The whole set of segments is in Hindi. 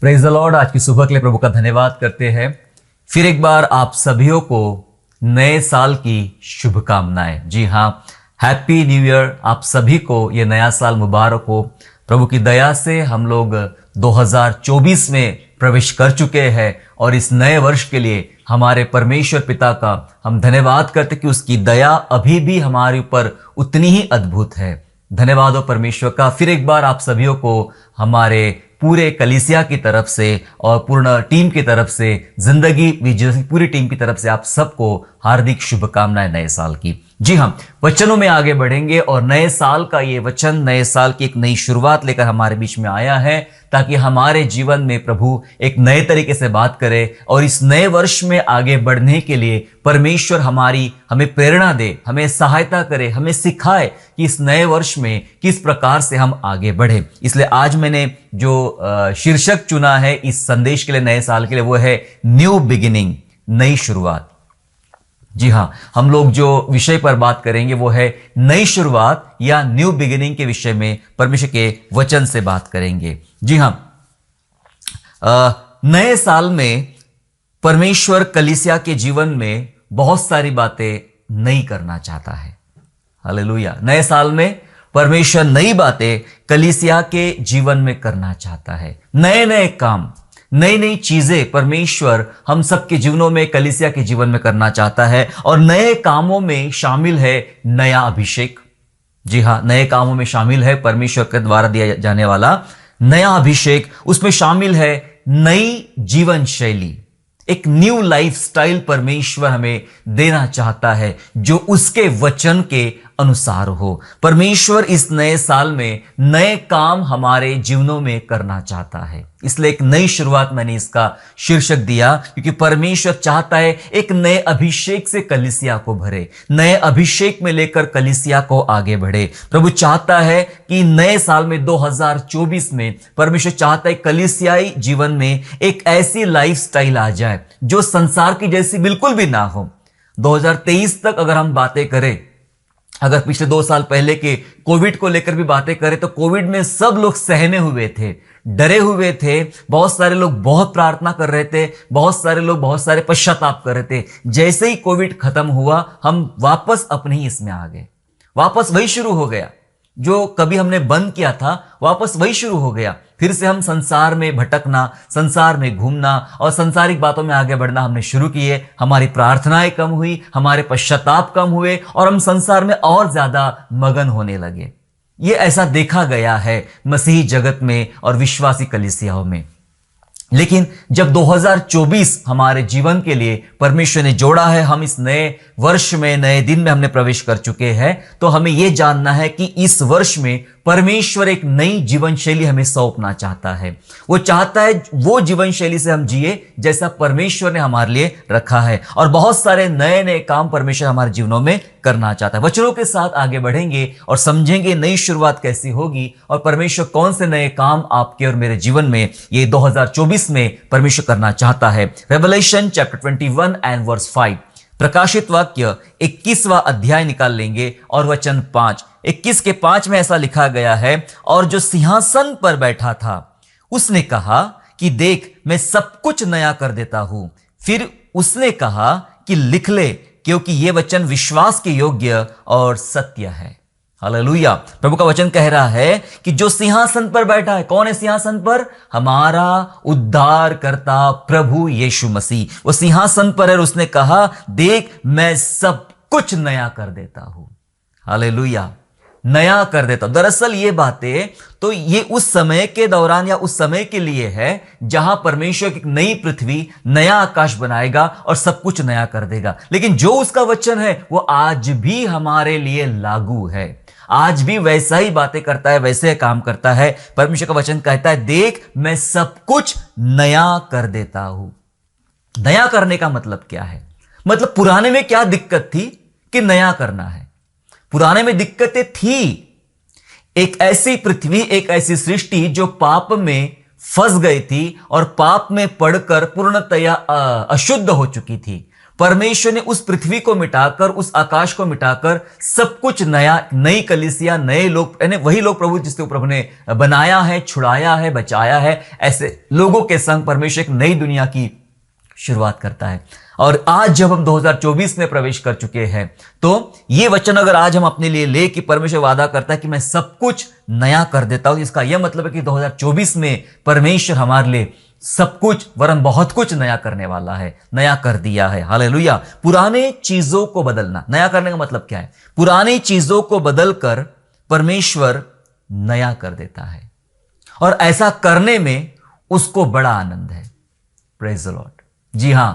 Praise the Lord. आज की सुबह के लिए प्रभु का धन्यवाद करते हैं। फिर एक बार आप सभियों को नए साल की शुभकामनाएं। जी हाँ, हैप्पी न्यू ईयर। आप सभी को ये नया साल मुबारक हो। प्रभु की दया से हम लोग 2024 में प्रवेश कर चुके हैं और इस नए वर्ष के लिए हमारे परमेश्वर पिता का हम धन्यवाद करते कि उसकी दया अभी भी हमारे ऊपर उतनी ही अद्भुत है। धन्यवाद हो परमेश्वर का। फिर एक बार आप सभियों को हमारे पूरे कलीसिया की तरफ से और पूर्ण टीम की तरफ से, जिंदगी विजय पूरी टीम की तरफ से आप सबको हार्दिक शुभकामनाएं नए साल की। जी हाँ, वचनों में आगे बढ़ेंगे और नए साल का ये वचन नए साल की एक नई शुरुआत लेकर हमारे बीच में आया है ताकि हमारे जीवन में प्रभु एक नए तरीके से बात करे और इस नए वर्ष में आगे बढ़ने के लिए परमेश्वर हमें प्रेरणा दे, हमें सहायता करे, हमें सिखाए कि इस नए वर्ष में किस प्रकार से हम आगे बढ़े। इसलिए आज मैंने जो शीर्षक चुना है इस संदेश के लिए, नए साल के लिए, वो है न्यू बिगिनिंग, नई शुरुआत। जी हाँ, हम लोग जो विषय पर बात करेंगे वो है नई शुरुआत या न्यू बिगिनिंग के विषय में परमेश्वर के वचन से बात करेंगे। जी हाँ, नए साल में परमेश्वर कलीसिया के जीवन में बहुत सारी बातें नई करना चाहता है। हालेलुया। नए साल में परमेश्वर नई बातें कलीसिया के जीवन में करना चाहता है। नए नए काम, नई नई चीजें परमेश्वर हम सबके जीवनों में, कलीसिया के जीवन में करना चाहता है। और नए कामों में शामिल है नया अभिषेक। जी हाँ, नए कामों में शामिल है परमेश्वर के द्वारा दिया जाने वाला नया अभिषेक। उसमें शामिल है नई जीवन शैली, एक न्यू लाइफस्टाइल परमेश्वर हमें देना चाहता है जो उसके वचन के अनुसार हो। परमेश्वर इस नए साल में नए काम हमारे जीवनों में करना चाहता है। इसलिए एक नई शुरुआत मैंने इसका शीर्षक दिया क्योंकि परमेश्वर चाहता है एक नए अभिषेक से कलीसिया को भरे, नए अभिषेक में लेकर कलीसिया को आगे बढ़े। प्रभु चाहता है कि नए साल में 2024 में परमेश्वर चाहता है कलीसियाई जीवन में एक ऐसी लाइफस्टाइल आ जाए जो संसार की जैसी बिल्कुल भी ना हो। 2023 तक अगर हम बातें करें, अगर पिछले 2 साल पहले के कोविड को लेकर भी बातें करें तो कोविड में सब लोग सहमे हुए थे, डरे हुए थे। बहुत सारे लोग बहुत प्रार्थना कर रहे थे, बहुत सारे लोग बहुत सारे पश्चाताप कर रहे थे। जैसे ही कोविड खत्म हुआ हम वापस अपने ही इसमें आ गए, वापस वही शुरू हो गया जो कभी हमने बंद किया था, वापस वही शुरू हो गया। फिर से हम संसार में भटकना, संसार में घूमना और संसारिक बातों में आगे बढ़ना हमने शुरू किए। हमारी प्रार्थनाएं कम हुई, हमारे पश्चाताप कम हुए और हम संसार में और ज्यादा मगन होने लगे। ये ऐसा देखा गया है मसीही जगत में और विश्वासी कलीसियाओं में। लेकिन जब 2024 हमारे जीवन के लिए परमेश्वर ने जोड़ा है, हम इस नए वर्ष में, नए दिन में हमने प्रवेश कर चुके हैं, तो हमें यह जानना है कि इस वर्ष में परमेश्वर एक नई जीवन शैली हमें सौंपना चाहता है। वो चाहता है वो जीवन शैली से हम जिए जैसा परमेश्वर ने हमारे लिए रखा है और बहुत सारे नए नए काम परमेश्वर हमारे जीवनों में करना चाहता है। वचनों के साथ आगे बढ़ेंगे और समझेंगे नई शुरुआत कैसी होगी और परमेश्वर कौन से नए काम आपके और मेरे जीवन में ये 2024 में परमेश्वर करना चाहता है। रेवलेशन चैप्टर 21 एंड वर्स 5, प्रकाशित वाक्य 21वां अध्याय निकाल लेंगे और वचन 5, 21 के 5 में ऐसा लिखा गया है, और जो सिंहासन पर बैठा था उसने कहा कि देख मैं सब कुछ नया कर देता हूं। फिर उसने कहा कि लिख ले, क्योंकि ये वचन विश्वास के योग्य और सत्य है। हालेलुया। प्रभु का वचन कह रहा है कि जो सिंहासन पर बैठा है, कौन है सिंहासन पर? हमारा उद्धार करता प्रभु यीशु मसीह। वो सिंहासन पर है और उसने कहा देख मैं सब कुछ नया कर देता हूं। हालेलुया, नया कर देता हूं। दरअसल ये बातें तो ये उस समय के दौरान या उस समय के लिए है जहां परमेश्वर एक नई पृथ्वी, नया आकाश बनाएगा और सब कुछ नया कर देगा। लेकिन जो उसका वचन है वो आज भी हमारे लिए लागू है, आज भी वैसा ही बातें करता है, वैसे काम करता है। परमेश्वर का वचन कहता है देख मैं सब कुछ नया कर देता हूं। नया करने का मतलब क्या है? मतलब पुराने में क्या दिक्कत थी कि नया करना है? पुराने में दिक्कतें थी। एक ऐसी पृथ्वी, एक ऐसी सृष्टि जो पाप में फंस गई थी और पाप में पड़कर पूर्णतया अशुद्ध हो चुकी थी। परमेश्वर ने उस पृथ्वी को मिटाकर, उस आकाश को मिटाकर सब कुछ नया, नई कलीसिया, नए लोग, यानी वही लोग प्रभु जिसको प्रभु ने बनाया है, छुड़ाया है, बचाया है, ऐसे लोगों के संग परमेश्वर एक नई दुनिया की शुरुआत करता है। और आज जब हम 2024 में प्रवेश कर चुके हैं, तो ये वचन अगर आज हम अपने लिए ले कि परमेश्वर वादा करता है कि मैं सब कुछ नया कर देता हूं, इसका यह मतलब है कि 2024 में परमेश्वर हमारे लिए सब कुछ वरन बहुत कुछ नया करने वाला है, नया कर दिया है। हालेलुया। पुराने चीजों को बदलना, नया करने का मतलब क्या है? पुरानी चीजों को बदलकर परमेश्वर नया कर देता है, और ऐसा करने में उसको बड़ा आनंद है। Praise the Lord. जी हां,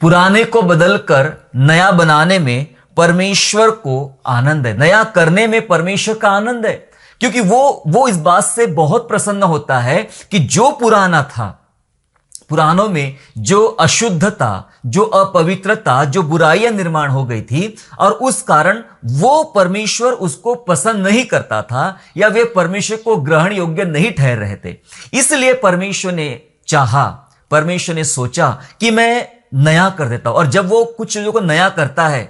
पुराने को बदलकर नया बनाने में परमेश्वर को आनंद है, नया करने में परमेश्वर का आनंद है, क्योंकि वो इस बात से बहुत प्रसन्न होता है कि जो पुराना था, पुरानों में जो अशुद्धता, जो अपवित्रता, जो बुराइयां निर्माण हो गई थी, और उस कारण वो परमेश्वर उसको पसंद नहीं करता था, या वे परमेश्वर को ग्रहण योग्य नहीं ठहर रहे थे। इसलिए परमेश्वर ने चाहा, परमेश्वर ने सोचा कि मैं नया कर देता हूं। और जब वो कुछ चीजों को नया करता है,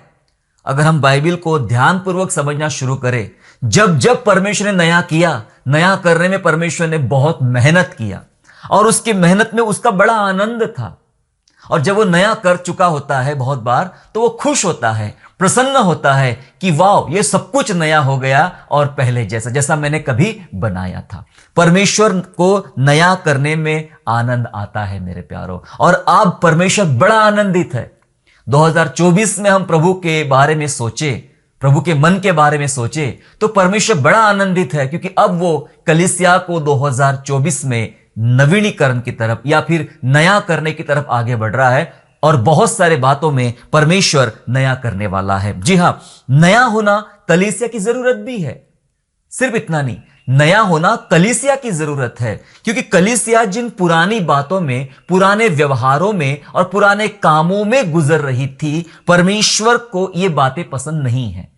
अगर हम बाइबल को ध्यानपूर्वक समझना शुरू करें, जब परमेश्वर ने नया किया, नया करने में परमेश्वर ने बहुत मेहनत किया, और उसकी मेहनत में उसका बड़ा आनंद था। और जब वो नया कर चुका होता है बहुत बार, तो वो खुश होता है, प्रसन्न होता है कि वाह, ये सब कुछ नया हो गया और पहले जैसा मैंने कभी बनाया था। परमेश्वर को नया करने में आनंद आता है मेरे प्यारो, और अब परमेश्वर बड़ा आनंदित है। 2024 में हम प्रभु के बारे में सोचे, प्रभु के मन के बारे में सोचे, तो परमेश्वर बड़ा आनंदित है, क्योंकि अब वो कलीसिया को 2024 में नवीनीकरण की तरफ या फिर नया करने की तरफ आगे बढ़ रहा है, और बहुत सारे बातों में परमेश्वर नया करने वाला है। जी हां, नया होना कलीसिया की जरूरत भी है। सिर्फ इतना नहीं, नया होना कलीसिया की जरूरत है, क्योंकि कलीसिया जिन पुरानी बातों में, पुराने व्यवहारों में और पुराने कामों में गुजर रही थी, परमेश्वर को ये बातें पसंद नहीं है,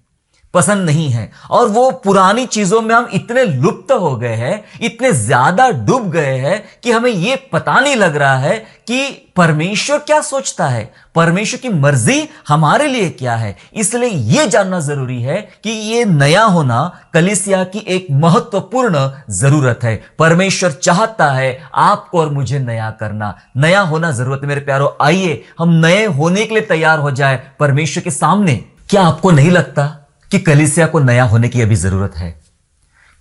पसंद नहीं है। और वो पुरानी चीजों में हम इतने लुप्त हो गए हैं, इतने ज्यादा डूब गए हैं कि हमें ये पता नहीं लग रहा है कि परमेश्वर क्या सोचता है, परमेश्वर की मर्जी हमारे लिए क्या है। इसलिए यह जानना जरूरी है कि यह नया होना कलीसिया की एक महत्वपूर्ण जरूरत है। परमेश्वर चाहता है आपको और मुझे नया करना, नया होना जरूरत है मेरे प्यारो। आइए हम नए होने के लिए तैयार हो जाए परमेश्वर के सामने। क्या आपको नहीं लगता कि कलीसिया को नया होने की अभी जरूरत है?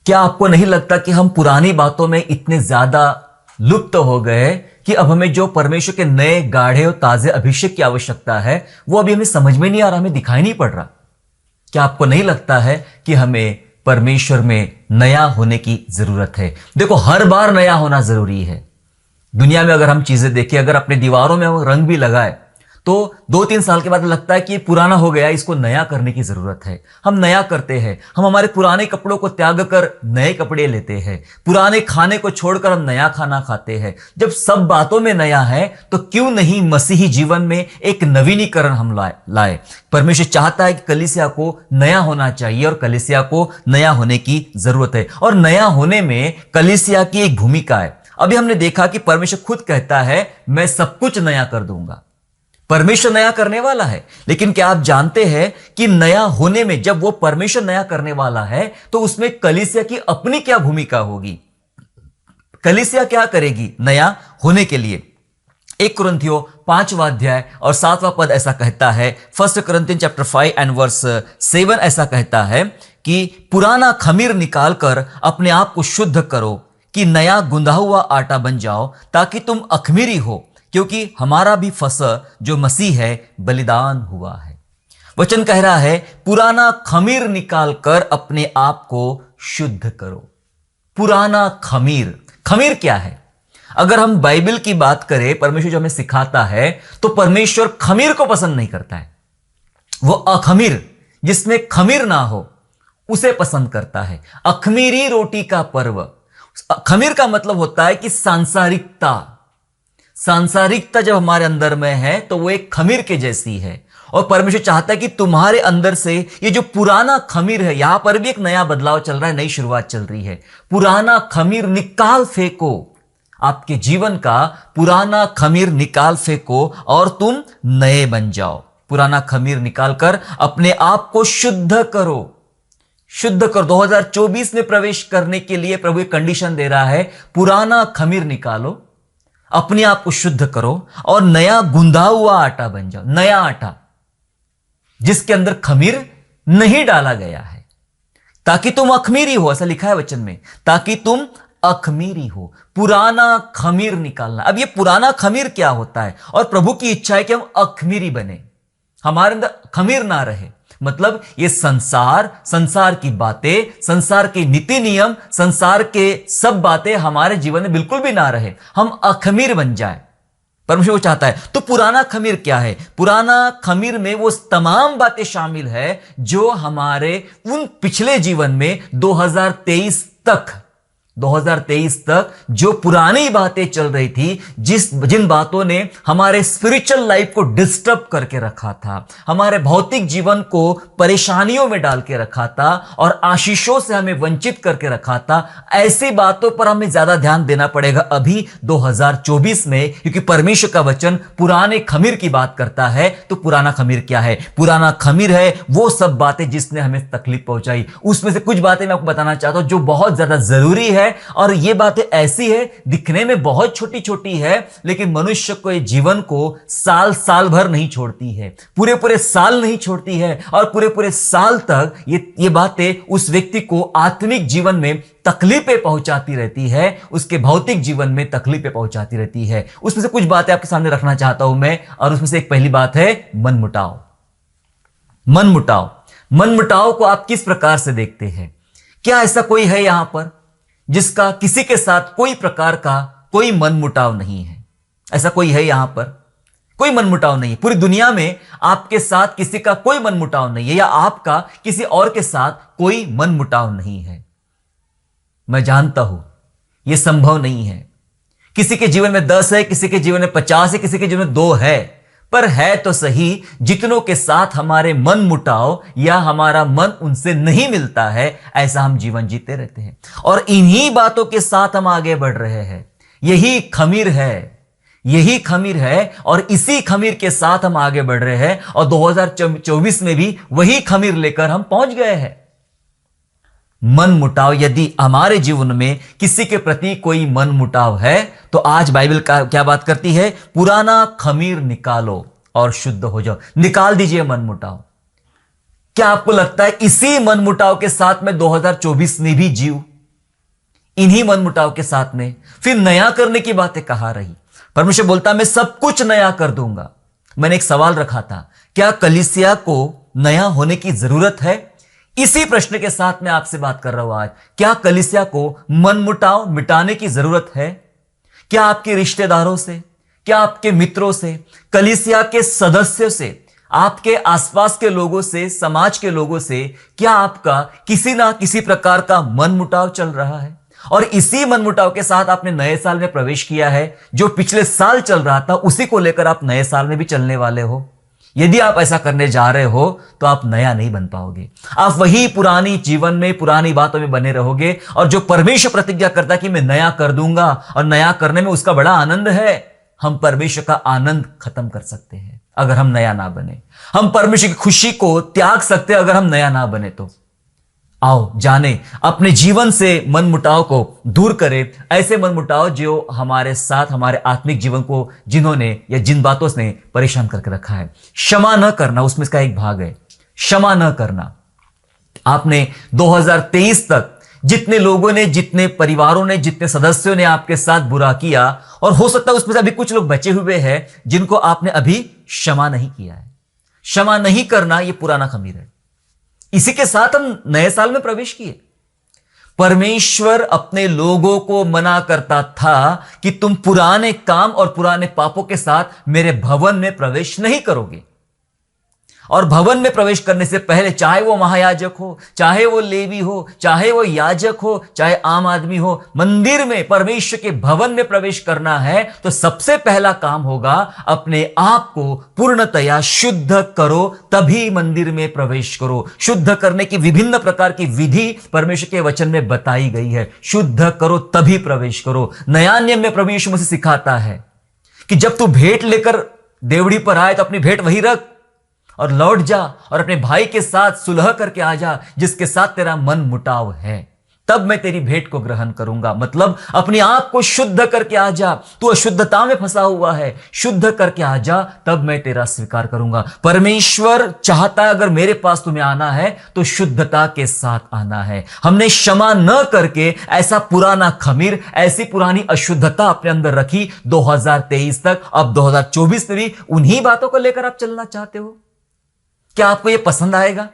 क्या आपको नहीं लगता कि हम पुरानी बातों में इतने ज्यादा लुप्त हो गए कि अब हमें जो परमेश्वर के नए गाढ़े और ताजे अभिषेक की आवश्यकता है, वो अभी हमें समझ में नहीं आ रहा, हमें दिखाई नहीं पड़ रहा? क्या आपको नहीं लगता है कि हमें परमेश्वर में नया होने की जरूरत है? देखो, हर बार नया होना जरूरी है। दुनिया में अगर हम चीजें देखें, अगर अपने दीवारों में हम रंग भी लगाए, तो 2-3 साल के बाद लगता है कि ये पुराना हो गया, इसको नया करने की जरूरत है। हम नया करते हैं, हम हमारे पुराने कपड़ों को त्याग कर नए कपड़े लेते हैं, पुराने खाने को छोड़कर हम नया खाना खाते हैं। जब सब बातों में नया है, तो क्यों नहीं मसीही जीवन में एक नवीनीकरण हम लाए। परमेश्वर चाहता है कि कलीसिया को नया होना चाहिए, और कलीसिया को नया होने की जरूरत है। और नया होने में कलीसिया की एक भूमिका है। अभी हमने देखा कि परमेश्वर खुद कहता है, मैं सब कुछ नया कर दूंगा। परमेश्वर नया करने वाला है, लेकिन क्या आप जानते हैं कि नया होने में, जब वो परमेश्वर नया करने वाला है, तो उसमें कलीसिया की अपनी क्या भूमिका होगी? कलीसिया क्या करेगी नया होने के लिए? 1 कुरिन्थियों 5वां अध्याय और 7वां पद ऐसा कहता है, 1 Corinthians chapter 5 and verse 7 ऐसा कहता है कि पुराना खमीर निकालकर अपने आप को शुद्ध करो कि नया गुंदा हुआ आटा बन जाओ, ताकि तुम अखमीरी हो, क्योंकि हमारा भी फसह जो मसीह है बलिदान हुआ है। वचन कह रहा है, पुराना खमीर निकालकर अपने आप को शुद्ध करो। पुराना खमीर, खमीर क्या है? अगर हम बाइबल की बात करें, परमेश्वर जो हमें सिखाता है, तो परमेश्वर खमीर को पसंद नहीं करता है। वो अखमीर, जिसमें खमीर ना हो, उसे पसंद करता है। अखमीरी रोटी का पर्व। खमीर का मतलब होता है कि सांसारिकता। सांसारिकता जब हमारे अंदर में है, तो वो एक खमीर के जैसी है। और परमेश्वर चाहता है कि तुम्हारे अंदर से ये जो पुराना खमीर है, यहां पर भी एक नया बदलाव चल रहा है, नई शुरुआत चल रही है। पुराना खमीर निकाल फेंको, आपके जीवन का पुराना खमीर निकाल फेंको और तुम नए बन जाओ। पुराना खमीर निकालकर अपने आप को शुद्ध करो, शुद्ध करो। 2024 में प्रवेश करने के लिए प्रभु एक कंडीशन दे रहा है, पुराना खमीर निकालो, अपने आप को शुद्ध करो और नया गुंदा हुआ आटा बन जाओ। नया आटा जिसके अंदर खमीर नहीं डाला गया है, ताकि तुम अखमीरी हो। ऐसा लिखा है वचन में, ताकि तुम अखमीरी हो। पुराना खमीर निकालना। अब ये पुराना खमीर क्या होता है? और प्रभु की इच्छा है कि हम अखमीरी बने, हमारे अंदर खमीर ना रहे। मतलब ये संसार की बातें, संसार के नीति नियम, संसार के सब बातें हमारे जीवन में बिल्कुल भी ना रहे, हम अखमीर बन जाए। परमेश्वर वो चाहता है। तो पुराना खमीर क्या है? पुराना खमीर में वो तमाम बातें शामिल है जो हमारे उन पिछले जीवन में 2023 तक जो पुरानी बातें चल रही थी, जिन बातों ने हमारे स्पिरिचुअल लाइफ को डिस्टर्ब करके रखा था, हमारे भौतिक जीवन को परेशानियों में डाल के रखा था और आशीषों से हमें वंचित करके रखा था, ऐसी बातों पर हमें ज्यादा ध्यान देना पड़ेगा अभी 2024 में, क्योंकि परमेश्वर का वचन पुराने खमीर की बात करता है। तो पुराना खमीर क्या है? पुराना खमीर है वो सब बातें जिसने हमें तकलीफ पहुंचाई। उसमें से कुछ बातें मैं आपको बताना चाहता हूं जो बहुत ज्यादा जरूरी है, और ये बातें ऐसी है, दिखने में बहुत छोटी छोटी है, लेकिन मनुष्य को जीवन को साल भर नहीं छोड़ती है, पूरे साल नहीं छोड़ती है, और पूरे साल तक ये बातें उस व्यक्ति को आत्मिक जीवन में तकलीफें पहुंचाती रहती है, उसके भौतिक जीवन में तकलीफें पहुंचाती रहती है। उसमें से कुछ बातें आपके सामने रखना चाहता हूं मैं, और उसमें से एक पहली बात है मनमुटाव। मनमुटाव को आप किस प्रकार से देखते हैं? क्या ऐसा कोई है यहां पर जिसका किसी के साथ कोई प्रकार का कोई मनमुटाव नहीं है? ऐसा कोई है यहां पर? कोई मनमुटाव नहीं है। पूरी दुनिया में आपके साथ किसी का कोई मनमुटाव नहीं है, या आपका किसी और के साथ कोई मनमुटाव नहीं है। मैं जानता हूं यह संभव नहीं है। किसी के जीवन में 10 है, किसी के जीवन में 50 है, किसी के जीवन में 2 है, पर है तो सही जितनों के साथ हमारे मन मुटाव या हमारा मन उनसे नहीं मिलता है, ऐसा हम जीवन जीते रहते हैं और इन्हीं बातों के साथ हम आगे बढ़ रहे हैं। यही खमीर है और इसी खमीर के साथ हम आगे बढ़ रहे हैं और 2024 में भी वही खमीर लेकर हम पहुंच गए हैं। मन मुटाव, यदि हमारे जीवन में किसी के प्रति कोई मन मुटाव है तो आज बाइबल का क्या बात करती है? पुराना खमीर निकालो और शुद्ध हो जाओ। निकाल दीजिए मन मुटाव। क्या आपको लगता है इसी मन मुटाव के साथ में 2024 में भी जीव? इन्हीं मन मुटाव के साथ में फिर नया करने की बातें कहां रही? परमेश्वर बोलता मैं सब कुछ नया कर दूंगा। मैंने एक सवाल रखा था, क्या कलीसिया को नया होने की जरूरत है? इसी प्रश्न के साथ मैं आपसे बात कर रहा हूं आज। क्या कलीसिया को मनमुटाव मिटाने की जरूरत है? क्या आपके रिश्तेदारों से, क्या आपके मित्रों से, कलीसिया के सदस्यों से, आपके आसपास के लोगों से, समाज के लोगों से क्या आपका किसी ना किसी प्रकार का मनमुटाव चल रहा है? और इसी मनमुटाव के साथ आपने नए साल में प्रवेश किया है। जो पिछले साल चल रहा था उसी को लेकर आप नए साल में भी चलने वाले हो। यदि आप ऐसा करने जा रहे हो तो आप नया नहीं बन पाओगे। आप वही पुरानी जीवन में, पुरानी बातों में बने रहोगे। और जो परमेश्वर प्रतिज्ञा करता है कि मैं नया कर दूंगा और नया करने में उसका बड़ा आनंद है, हम परमेश्वर का आनंद खत्म कर सकते हैं अगर हम नया ना बने। हम परमेश्वर की खुशी को त्याग सकते हैं अगर हम नया ना बने। तो आओ जाने अपने जीवन से मनमुटाव को दूर करें। ऐसे मनमुटाव जो हमारे साथ, हमारे आत्मिक जीवन को जिन्होंने या जिन बातों ने परेशान करके रखा है। क्षमा न करना उसमें इसका एक भाग है। क्षमा न करना। आपने 2023 तक जितने लोगों ने, जितने परिवारों ने, जितने सदस्यों ने आपके साथ बुरा किया, और हो सकता है उसमें से अभी कुछ लोग बचे हुए हैं जिनको आपने अभी क्षमा नहीं किया है। क्षमा नहीं करना यह पुराना खमीर है। इसी के साथ हम नए साल में प्रवेश किए। परमेश्वर अपने लोगों को मना करता था कि तुम पुराने काम और पुराने पापों के साथ मेरे भवन में प्रवेश नहीं करोगे। और भवन में प्रवेश करने से पहले, चाहे वो महायाजक हो, चाहे वो लेवी हो, चाहे वो याजक हो, चाहे आम आदमी हो, मंदिर में, परमेश्वर के भवन में प्रवेश करना है तो सबसे पहला काम होगा अपने आप को पूर्णतया शुद्ध करो, तभी मंदिर में प्रवेश करो। शुद्ध करने की विभिन्न प्रकार की विधि परमेश्वर के वचन में बताई गई है। शुद्ध करो तभी प्रवेश करो। नया नियम में प्रभु यीशु मसीह सिखाता है कि जब तू भेंट लेकर देवड़ी पर आए तो अपनी भेंट वहीं रख और लौट जा और अपने भाई के साथ सुलह करके आ जा जिसके साथ तेरा मन मुटाव है, तब मैं तेरी भेंट को ग्रहण करूंगा। मतलब अपने आप को शुद्ध करके आ जा। तू अशुद्धता में फंसा हुआ है, शुद्ध करके आ जा, तब मैं तेरा स्वीकार करूंगा। परमेश्वर चाहता है अगर मेरे पास तुम्हें आना है तो शुद्धता के साथ आना है। हमने क्षमा न करके ऐसा पुराना खमीर, ऐसी पुरानी अशुद्धता अपने अंदर रखी 2023 तक। अब 2024 में भी उन्हीं बातों को लेकर आप चलना चाहते हो? क्या आपको यह पसंद आएगा?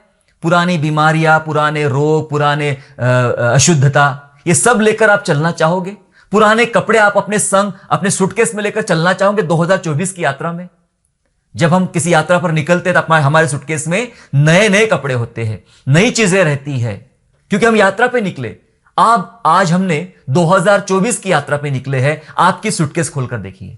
पुरानी बीमारियां, पुराने रोग, पुराने अशुद्धता, ये सब लेकर आप चलना चाहोगे? पुराने कपड़े आप अपने संग, अपने सूटकेस में लेकर चलना चाहोगे 2024 की यात्रा में? जब हम किसी यात्रा पर निकलते हैं तो हमारे सूटकेस में नए नए कपड़े होते हैं, नई चीजें रहती है, क्योंकि हम यात्रा पे निकले। आज हमने 2024 की यात्रा पे निकले हैं। आपकी सूटकेस खोलकर देखिए।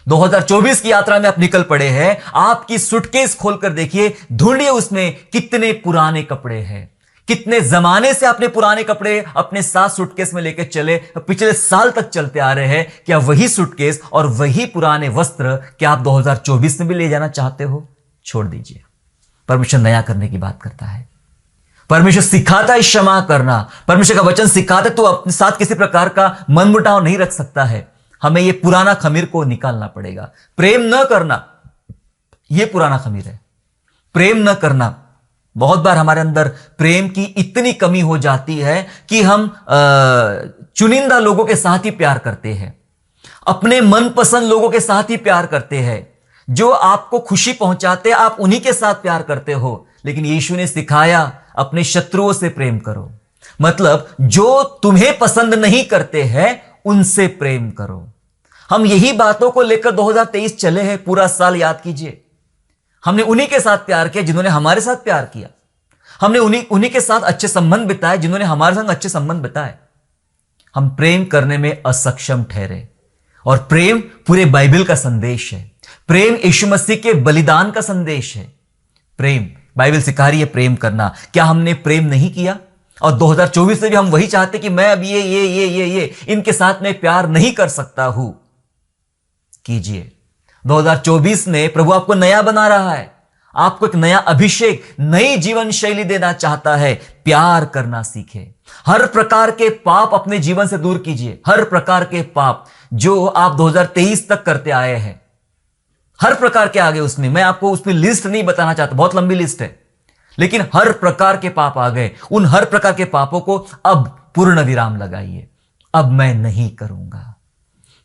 2024 की यात्रा में आप निकल पड़े हैं, आपकी सूटकेस खोलकर देखिए, ढूंढिए उसमें कितने पुराने कपड़े हैं। कितने जमाने से आपने पुराने कपड़े अपने साथ सूटकेस में लेकर चले, पिछले साल तक चलते आ रहे हैं। क्या वही सूटकेस और वही पुराने वस्त्र क्या आप 2024 में भी ले जाना चाहते हो? छोड़ दीजिए। परमेश्वर नया करने की बात करता है। परमेश्वर सिखाता है क्षमा करना। परमेश्वर का वचन सिखाता है तो अपने साथ किसी प्रकार का मनमुटाव नहीं रख सकता है। हमें यह पुराना खमीर को निकालना पड़ेगा। प्रेम न करना, यह पुराना खमीर है। प्रेम न करना, बहुत बार हमारे अंदर प्रेम की इतनी कमी हो जाती है कि हम चुनिंदा लोगों के साथ ही प्यार करते हैं, अपने मनपसंद लोगों के साथ ही प्यार करते हैं। जो आपको खुशी पहुंचाते हैं आप उन्हीं के साथ प्यार करते हो। लेकिन यीशु ने सिखाया अपने शत्रुओं से प्रेम करो। मतलब जो तुम्हें पसंद नहीं करते हैं उनसे प्रेम करो। हम यही बातों को लेकर 2023 चले हैं। पूरा साल याद कीजिए, हमने उन्हीं के साथ प्यार किया जिन्होंने हमारे साथ प्यार किया। हमने उन्हीं के साथ अच्छे संबंध बिताए जिन्होंने हमारे संग अच्छे संबंध बिताए। हम प्रेम करने में असक्षम ठहरे। और प्रेम पूरे बाइबल का संदेश है। प्रेम यीशु मसीह के बलिदान का संदेश है। प्रेम, बाइबल सिखा रही है प्रेम करना। क्या हमने प्रेम नहीं किया? और 2024 में भी हम वही चाहते कि मैं अब ये इनके साथ में प्यार नहीं कर सकता हूं। कीजिए। 2024 में प्रभु आपको नया बना रहा है। आपको एक नया अभिषेक, नई जीवन शैली देना चाहता है। प्यार करना सीखे। हर प्रकार के पाप अपने जीवन से दूर कीजिए। हर प्रकार के पाप जो आप 2023 तक करते आए हैं, हर प्रकार के आगे उसमें, मैं आपको उसमें लिस्ट नहीं बताना चाहता, बहुत लंबी लिस्ट है, लेकिन हर प्रकार के पाप आ गए। उन हर प्रकार के पापों को अब पूर्ण विराम लगाइए। अब मैं नहीं करूंगा।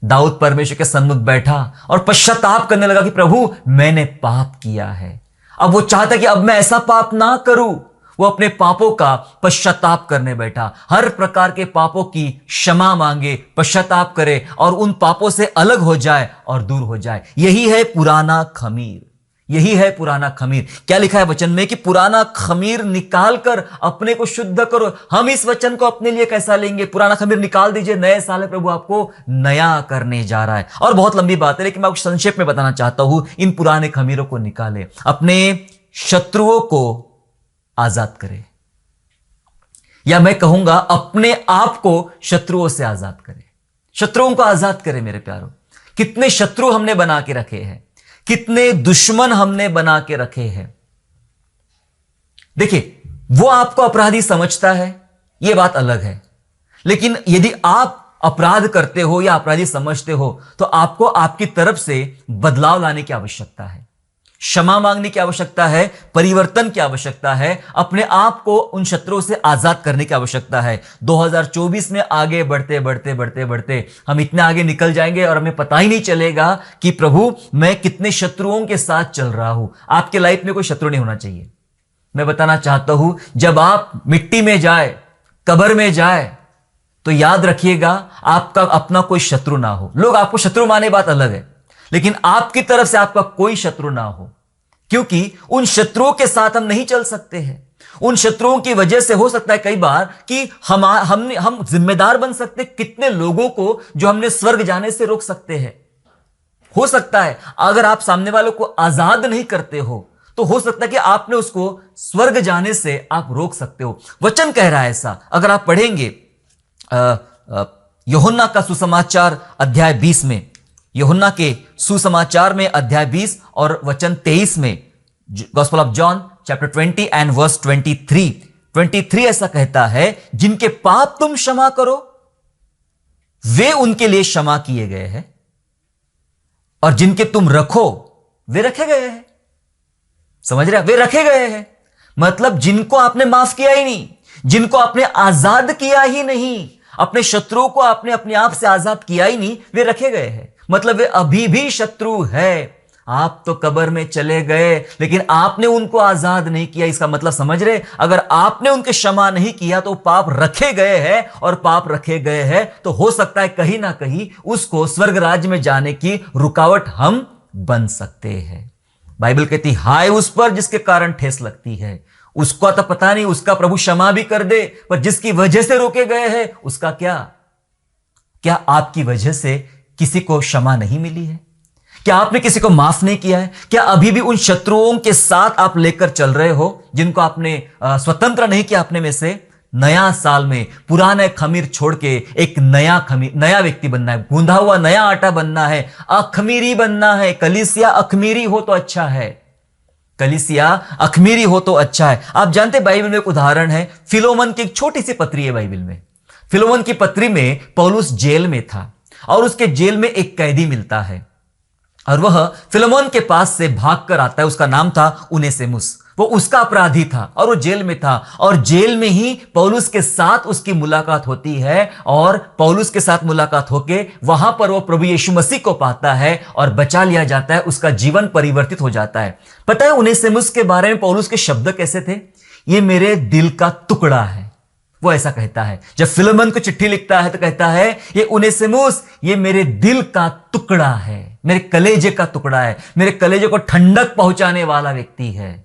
दाऊद परमेश्वर के सन्मुख बैठा और पश्चाताप करने लगा कि प्रभु मैंने पाप किया है। अब वो चाहता कि अब मैं ऐसा पाप ना करूं। वो अपने पापों का पश्चाताप करने बैठा। हर प्रकार के पापों की क्षमा मांगे, पश्चाताप करे और उन पापों से अलग हो जाए और दूर हो जाए। यही है पुराना खमीर। यही है पुराना खमीर। क्या लिखा है वचन में कि पुराना खमीर निकालकर अपने को शुद्ध करो। हम इस वचन को अपने लिए कैसा लेंगे? पुराना खमीर निकाल दीजिए। नए साल में प्रभु आपको नया करने जा रहा है। और बहुत लंबी बात है, लेकिन मैं आपको संक्षेप में बताना चाहता हूं। इन पुराने खमीरों को निकाले, अपने शत्रुओं को आजाद करे, या मैं कहूंगा अपने आप को शत्रुओं से आजाद करे। शत्रुओं को आजाद करे। मेरे प्यारों, कितने शत्रु हमने बना के रखे हैं, कितने दुश्मन हमने बना के रखे हैं। देखिए, वो आपको अपराधी समझता है, यह बात अलग है। लेकिन यदि आप अपराध करते हो या अपराधी समझते हो तो आपको आपकी तरफ से बदलाव लाने की आवश्यकता है, क्षमा मांगने की आवश्यकता है, परिवर्तन की आवश्यकता है, अपने आप को उन शत्रुओं से आजाद करने की आवश्यकता है। 2024 में आगे बढ़ते बढ़ते बढ़ते बढ़ते हम इतने आगे निकल जाएंगे और हमें पता ही नहीं चलेगा कि प्रभु मैं कितने शत्रुओं के साथ चल रहा हूं। आपके लाइफ में कोई शत्रु नहीं होना चाहिए। मैं बताना चाहता हूं, जब आप मिट्टी में जाए, कब्र में जाए, तो याद रखिएगा आपका अपना कोई शत्रु ना हो। लोग आपको शत्रु माने, बात अलग है, लेकिन आपकी तरफ से आपका कोई शत्रु ना हो। क्योंकि उन शत्रुओं के साथ हम नहीं चल सकते हैं। उन शत्रुओं की वजह से हो सकता है कई बार कि हम जिम्मेदार बन सकते कितने लोगों को जो हमने स्वर्ग जाने से रोक सकते हैं। हो सकता है अगर आप सामने वालों को आजाद नहीं करते हो तो हो सकता है कि आपने उसको स्वर्ग जाने से आप रोक सकते हो। वचन कह रहा है ऐसा। अगर आप पढ़ेंगे यूहन्ना का सुसमाचार अध्याय 20 में, यूहन्ना के सुसमाचार में अध्याय 20 और वचन 23 में, gospel of John chapter 20 and verse 23 ऐसा कहता है, जिनके पाप तुम क्षमा करो वे उनके लिए क्षमा किए गए हैं, और जिनके तुम रखो वे रखे गए हैं। समझ रहे? वे रखे गए हैं मतलब जिनको आपने माफ किया ही नहीं, जिनको आपने आजाद किया ही नहीं, अपने शत्रुओं को आपने अपने आप से आजाद किया ही नहीं, वे रखे गए हैं। मतलब वे अभी भी शत्रु है। आप तो कब्र में चले गए लेकिन आपने उनको आजाद नहीं किया। इसका मतलब समझ रहे? अगर आपने उनके क्षमा नहीं किया तो पाप रखे गए हैं, और पाप रखे गए हैं तो हो सकता है कहीं ना कहीं उसको स्वर्ग राज्य में जाने की रुकावट हम बन सकते हैं। बाइबल कहती हाय उस पर जिसके कारण ठेस लगती है। उसका तो पता नहीं, उसका प्रभु क्षमा भी कर दे, पर जिसकी वजह से रोके गए हैं उसका क्या आपकी वजह से किसी को क्षमा नहीं मिली है? क्या आपने किसी को माफ नहीं किया है? क्या अभी भी उन शत्रुओं के साथ आप लेकर चल रहे हो जिनको आपने स्वतंत्र नहीं किया अपने में से? नया साल में पुराने खमीर छोड़ के एक नया व्यक्ति बनना है, गूंधा हुआ नया आटा बनना है, अखमीरी बनना है। कलीसिया अखमीरी हो तो अच्छा है, कलीसिया अखमीरी हो तो अच्छा है। आप जानते बाइबल में एक उदाहरण है, फिलोमन की एक छोटी सी पत्री है बाइबल में। फिलोमन की पत्री में पौलुस जेल में था और उसके जेल में एक कैदी मिलता है और वह फिलोमन के पास से भागकर आता है। उसका नाम था उनेसिमुस। वो उसका अपराधी था और वो जेल में था, और जेल में ही पौलुस के साथ उसकी मुलाकात होती है, और पौलुस के साथ मुलाकात होके वहां पर वो प्रभु यीशु मसीह को पाता है और बचा लिया जाता है। उसका जीवन परिवर्तित हो जाता है। पता है उनेसिमुस के बारे में पौलुस के शब्द कैसे थे? ये मेरे दिल का टुकड़ा है। वो ऐसा कहता है। जब फिलोमन को चिट्ठी लिखता है तो कहता है ये उनेसिमुस ये मेरे दिल का टुकड़ा है, मेरे कलेजे का टुकड़ा है, मेरे कलेजे को ठंडक पहुंचाने वाला व्यक्ति है।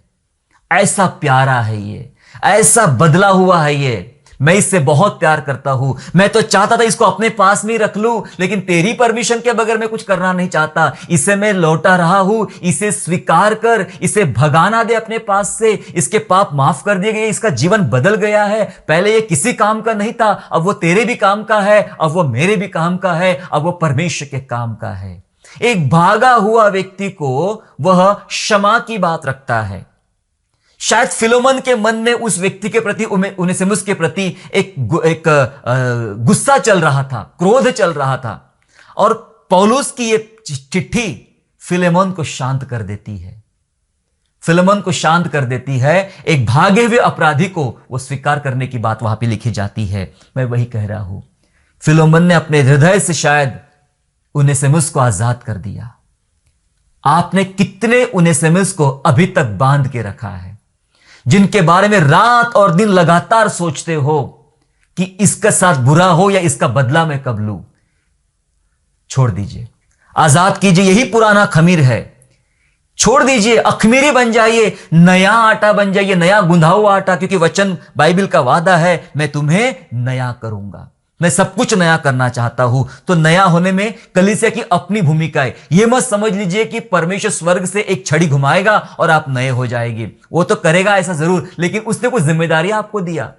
ऐसा प्यारा है ये, ऐसा बदला हुआ है ये। मैं इससे बहुत प्यार करता हूं। मैं तो चाहता था इसको अपने पास में रख लूं, लेकिन तेरी परमिशन के बगैर मैं कुछ करना नहीं चाहता। इसे मैं लौटा रहा हूं, इसे स्वीकार कर, इसे भगाना दे अपने पास से। इसके पाप माफ कर दिए गए, इसका जीवन बदल गया है। पहले ये किसी काम का नहीं था, अब वो तेरे भी काम का है, अब वो मेरे भी काम का है, अब वो परमेश्वर के काम का है। एक भागा हुआ व्यक्ति को वह क्षमा की बात रखता है। शायद फिलोमन के मन में उस व्यक्ति के प्रति, उनेसिमुस के प्रति एक गुस्सा चल रहा था, क्रोध चल रहा था, और पौलुस की ये चिट्ठी फिलेमोन को शांत कर देती है। फिलेमोन को शांत कर देती है। एक भागे हुए अपराधी को वो स्वीकार करने की बात वहां पे लिखी जाती है। मैं वही कह रहा हूं, फिलोमोन ने अपने हृदय से शायद उनेसिमुस को आजाद कर दिया। आपने कितने उनेसिमुस को अभी तक बांध के रखा है, जिनके बारे में रात और दिन लगातार सोचते हो कि इसके साथ बुरा हो या इसका बदला मैं कब लूं? छोड़ दीजिए, आजाद कीजिए। यही पुराना खमीर है, छोड़ दीजिए, अखमीरी बन जाइए, नया आटा बन जाइए, नया गुंधा हुआ आटा। क्योंकि वचन बाइबल का वादा है, मैं तुम्हें नया करूंगा, मैं सब कुछ नया करना चाहता हूं। तो नया होने में कलीसिया की अपनी भूमिका है। यह मत समझ लीजिए कि परमेश्वर स्वर्ग से एक छड़ी घुमाएगा और आप नए हो जाएंगे। वो तो करेगा ऐसा जरूर, लेकिन उसने कुछ जिम्मेदारी आपको दिया।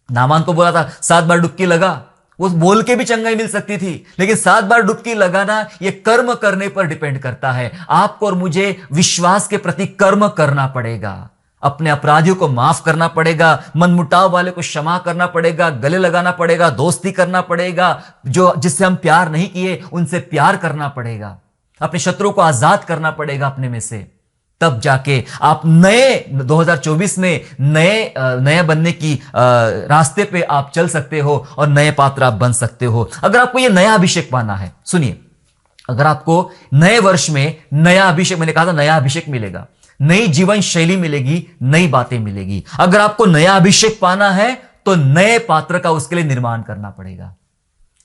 नामान को बोला था 7 बार डुबकी लगा, वो बोल के भी चंगाई मिल सकती थी, लेकिन 7 बार डुबकी लगाना ये कर्म करने पर डिपेंड करता है। आपको और मुझे विश्वास के प्रति कर्म करना पड़ेगा, अपने अपराधियों को माफ करना पड़ेगा, मनमुटाव वाले को क्षमा करना पड़ेगा, गले लगाना पड़ेगा, दोस्ती करना पड़ेगा, जो जिससे हम प्यार नहीं किए उनसे प्यार करना पड़ेगा, अपने शत्रुओं को आजाद करना पड़ेगा अपने में से। तब जाके आप नए 2024 में नए बनने की रास्ते पे आप चल सकते हो और नए पात्र आप बन सकते हो। अगर आपको ये नया अभिषेक पाना है, सुनिए, अगर आपको नए वर्ष में नया अभिषेक, मैंने कहा था नया अभिषेक मिलेगा, नई जीवन शैली मिलेगी, नई बातें मिलेगी। अगर आपको नया अभिषेक पाना है तो नए पात्र का उसके लिए निर्माण करना पड़ेगा,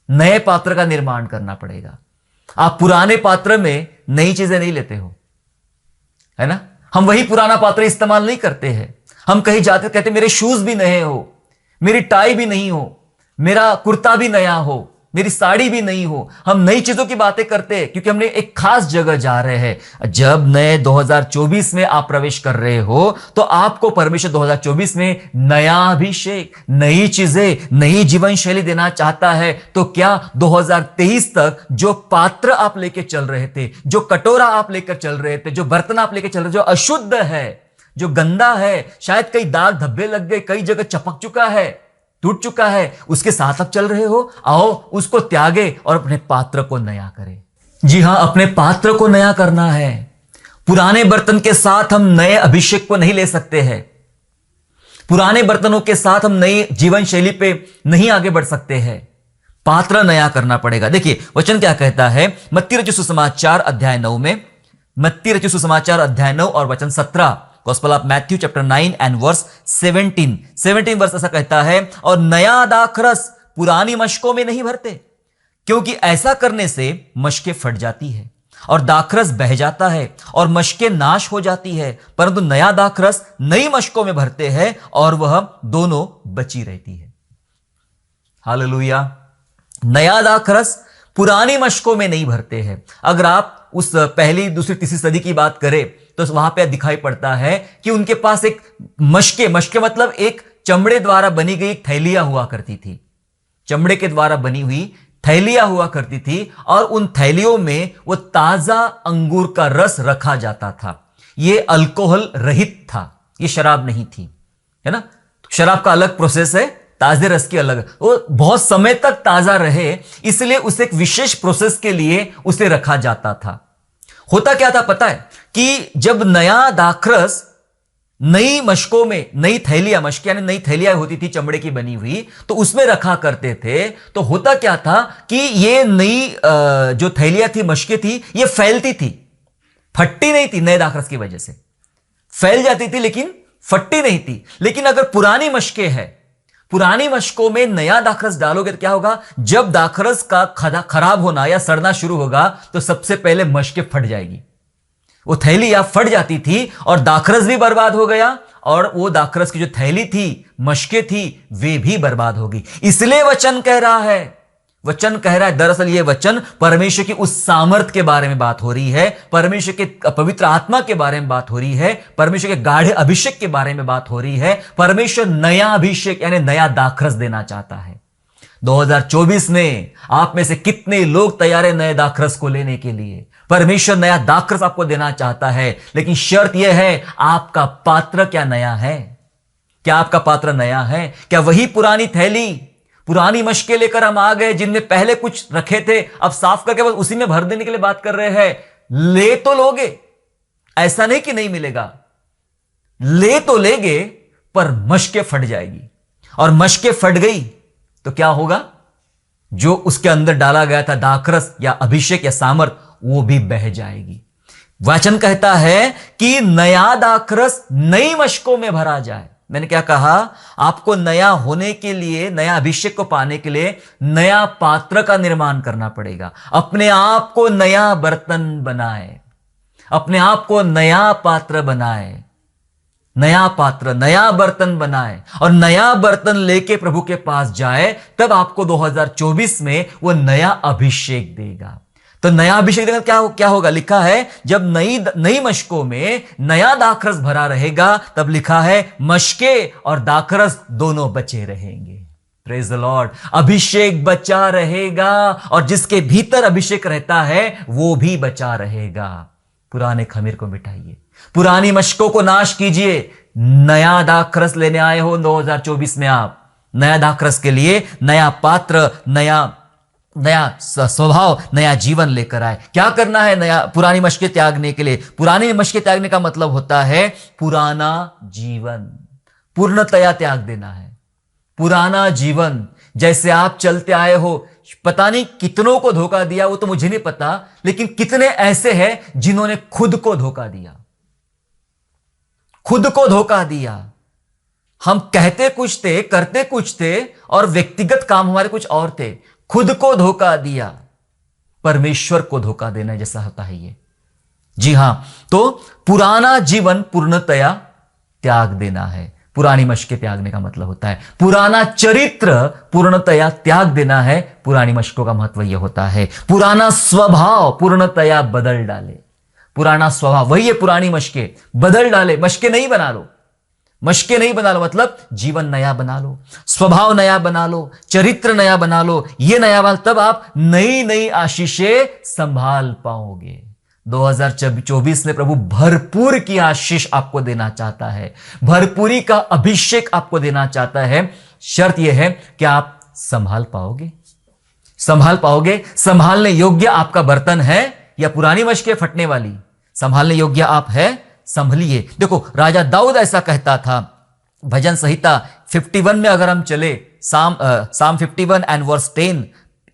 नए पात्र का निर्माण करना पड़ेगा। आप पुराने पात्र में नई चीजें नहीं लेते हो, है ना? हम वही पुराना पात्र इस्तेमाल नहीं करते हैं। हम कहीं जाते कहते मेरे शूज भी नए हो, मेरी टाई भी नहीं हो, मेरा कुर्ता भी नया हो, मेरी साड़ी भी नहीं हो। हम नई चीजों की बातें करते हैं क्योंकि हमने एक खास जगह जा रहे हैं। जब नए 2024 में आप प्रवेश कर रहे हो तो आपको परमेश्वर 2024 में नया अभिषेक, नई चीजें, नई जीवन शैली देना चाहता है। तो क्या 2023 तक जो पात्र आप लेके चल रहे थे, जो कटोरा आप लेकर चल रहे थे, जो बर्तन आप लेकर चल रहे थे, जो अशुद्ध है, जो गंदा है, शायद कई दाग धब्बे लग गए, कई जगह चपक चुका है, टूट चुका है, उसके साथ आप चल रहे हो, आओ उसको त्यागे और अपने पात्र को नया करें। जी हां, अपने पात्र को नया करना है। पुराने बर्तन के साथ हम नए अभिषेक को नहीं ले सकते हैं। पुराने बर्तनों के साथ हम नई जीवन शैली पे नहीं आगे बढ़ सकते हैं। पात्र नया करना पड़ेगा। देखिए वचन क्या कहता है मत्ती रचित सुसमाचार अध्याय 9 में, मत्ती रचित सुसमाचार अध्याय 9 और वचन 17, gospel of Matthew chapter 9 and verse 17 verse ऐसा कहता है, और नया दाखरस पुरानी मशकों में नहीं भरते, क्योंकि ऐसा करने से मशकें फट जाती है और दाखरस बह जाता है और मशकें नाश हो जाती है, परंतु नया दाखरस नई मशकों में भरते हैं और वह दोनों बची रहती है। हालेलुया। नया दाखरस पुरानी मशकों में नहीं भरते हैं। अगर आप उस पहली, दूसरी, तीसरी सदी की बात करें तो वहां पे दिखाई पड़ता है कि उनके पास एक मशके मतलब एक चमड़े द्वारा बनी गई थैलियां हुआ करती थी। चमड़े के द्वारा बनी हुई थैलियां हुआ करती थी और उन थैलियों में वो ताजा अंगूर का रस रखा जाता था। ये अल्कोहल रहित था, ये शराब नहीं थी, है ना। शराब का अलग प्रोसेस है, ताजे रस की अलग। वो बहुत समय तक ताजा रहे इसलिए उसे एक विशेष प्रोसेस के लिए उसे रखा जाता था। होता क्या था पता है कि जब नया दाखरस नई मशकों में, नई थैलियां, मशक यानी नई थैलियां होती थी चमड़े की बनी हुई, तो उसमें रखा करते थे। तो होता क्या था कि ये नई जो थैलियां थी, मशकें थी, ये फैलती थी, फटती नहीं थी। नए दाखरस की वजह से फैल जाती थी लेकिन फटती नहीं थी। लेकिन अगर पुरानी मशकें है, पुरानी मशकों में नया दाखरस डालोगे तो क्या होगा, जब दाखरस का खराब होना या सड़ना शुरू होगा तो सबसे पहले मशकें फट जाएगी। वो थैली या फट जाती थी और दाखरस भी बर्बाद हो गया और वो दाखरस की जो थैली थी, मशकें थी, वे भी बर्बाद होगी। इसलिए वचन कह रहा है, दरअसल ये वचन परमेश्वर की उस सामर्थ के बारे में बात हो रही है, परमेश्वर के पवित्र आत्मा के बारे में बात हो रही है, परमेश्वर के गाढ़े अभिषेक के बारे में बात हो रही है। परमेश्वर नया अभिषेक यानी नया दाखरस देना चाहता है। 2024 में आप में से कितने लोग तैयार है नए दाखरस को लेने के लिए? परमेश्वर नया दाखरस आपको देना चाहता है, लेकिन शर्त यह है आपका पात्र क्या नया है? क्या आपका पात्र नया है? क्या वही पुरानी थैली, पुरानी मशकें लेकर हम आ गए जिनमें पहले कुछ रखे थे, अब साफ करके बस उसी में भर देने के लिए बात कर रहे हैं? ले तो लोगे, ऐसा नहीं कि नहीं मिलेगा, ले तो लेंगे, पर मशकें फट जाएगी। और मशकें फट गई तो क्या होगा? जो उसके अंदर डाला गया था दाखरस या अभिषेक या सामर्थ, वो भी बह जाएगी। वचन कहता है कि नया दाखरस नई मशकों में भरा जाए। मैंने क्या कहा? आपको नया होने के लिए, नया अभिषेक को पाने के लिए नया पात्र का निर्माण करना पड़ेगा। अपने आप को नया बर्तन बनाए, अपने आप को नया पात्र बनाए, नया पात्र, नया बर्तन बनाए और नया बर्तन लेके प्रभु के पास जाए, तब आपको 2024 में वो नया अभिषेक देगा। तो नया अभिषेक देगा क्या होगा? लिखा है जब नई मशकों में नया दाखरस भरा रहेगा, तब लिखा है मशके और दाखरस दोनों बचे रहेंगे। Praise the Lord. अभिषेक बचा रहेगा और जिसके भीतर अभिषेक रहता है वो भी बचा रहेगा। पुराने खमीर को मिटाइए, पुरानी मशकों को नाश कीजिए। नया दाखरस लेने आए हो 2024 में, आप नया दाखरस के लिए नया पात्र, नया स्वभाव, नया जीवन लेकर आए। क्या करना है? नया, पुरानी मशकें त्यागने के लिए। पुरानी मशकें त्यागने का मतलब होता है पुराना जीवन पूर्णतया त्याग देना है। पुराना जीवन जैसे आप चलते आए हो, पता नहीं कितनों को धोखा दिया, वो तो मुझे नहीं पता, लेकिन कितने ऐसे हैं जिन्होंने खुद को धोखा दिया, खुद को धोखा दिया। हम कहते कुछ थे, करते कुछ थे और व्यक्तिगत काम हमारे कुछ और थे। खुद को धोखा दिया। परमेश्वर को धोखा देना जैसा होता है ये। जी हां, तो पुराना जीवन पूर्णतया त्याग देना है। पुरानी मशकें त्यागने का मतलब होता है पुराना चरित्र पूर्णतया त्याग देना है। पुरानी मशकों का महत्व यह होता है पुराना स्वभाव पूर्णतया बदल डाले। पुराना स्वभाव वही है पुरानी मशकें, बदल डाले। मशकें नहीं बना लो, मशकें नहीं बना लो मतलब जीवन नया बना लो, स्वभाव नया बना लो, चरित्र नया बना लो। ये नया बना, तब आप नई नई आशीषें संभाल पाओगे। 2024 में प्रभु भरपूर की आशीष आपको देना चाहता है, भरपूरी का अभिषेक आपको देना चाहता है। शर्त यह है कि आप संभाल पाओगे, संभाल पाओगे। संभालने योग्य आपका बर्तन है या पुरानी मशकें फटने वाली? संभालने योग्य आप है, संभलिए। देखो राजा दाऊद ऐसा कहता था, भजन संहिता 51 में अगर हम चले, साम 51 एंड वर्स 10,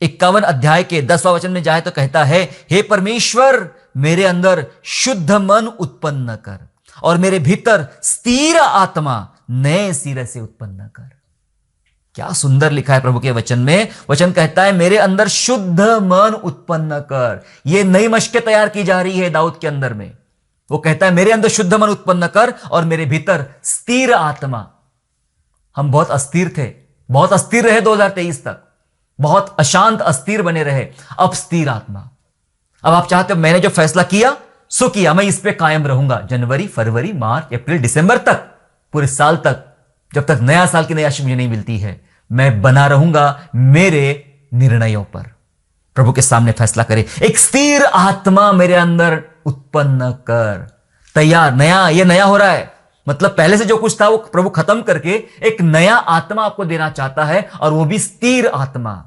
51 अध्याय के 10वां वचन में जाए तो कहता है, हे परमेश्वर मेरे अंदर शुद्ध मन उत्पन्न कर और मेरे भीतर स्थिर आत्मा नए सिरे से उत्पन्न कर। क्या सुंदर लिखा है प्रभु के वचन में। वचन कहता है मेरे अंदर शुद्ध मन उत्पन्न कर। यह नई मशकें तैयार की जा रही है दाऊद के अंदर में। वो कहता है मेरे अंदर शुद्ध मन उत्पन्न कर और मेरे भीतर स्थिर आत्मा। हम बहुत अस्थिर थे, बहुत अस्थिर रहे 2023 तक, बहुत अशांत अस्थिर बने रहे। अब स्थिर आत्मा। अब आप चाहते हो मैंने जो फैसला किया सो किया, मैं इस पे कायम रहूंगा जनवरी, फरवरी, मार्च, अप्रैल, दिसंबर तक, पूरे साल तक, जब तक नया साल की नई आशीष मुझे नहीं मिलती है, मैं बना रहूंगा मेरे निर्णयों पर। प्रभु के सामने फैसला करें, एक स्थिर आत्मा मेरे अंदर उत्पन्न कर। तैयार, नया, ये नया हो रहा है मतलब पहले से जो कुछ था वो प्रभु खत्म करके एक नया आत्मा आपको देना चाहता है, और वो भी स्थिर आत्मा।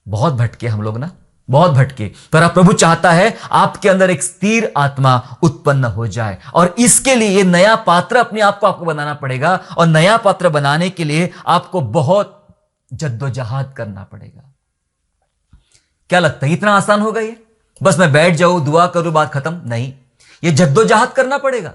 बहुत भटके हम लोग ना, बहुत भटके, पर अब प्रभु चाहता है आपके अंदर एक स्थिर आत्मा उत्पन्न हो जाए। और इसके लिए ये नया पात्र अपने आप को आपको बनाना पड़ेगा, और नया पात्र बनाने के लिए आपको बहुत जद्दोजहद करना पड़ेगा। क्या लगता है इतना आसान होगा ये? बस मैं बैठ जाऊं, दुआ करूं, बात खत्म? नहीं, ये जद्दोजहद करना पड़ेगा।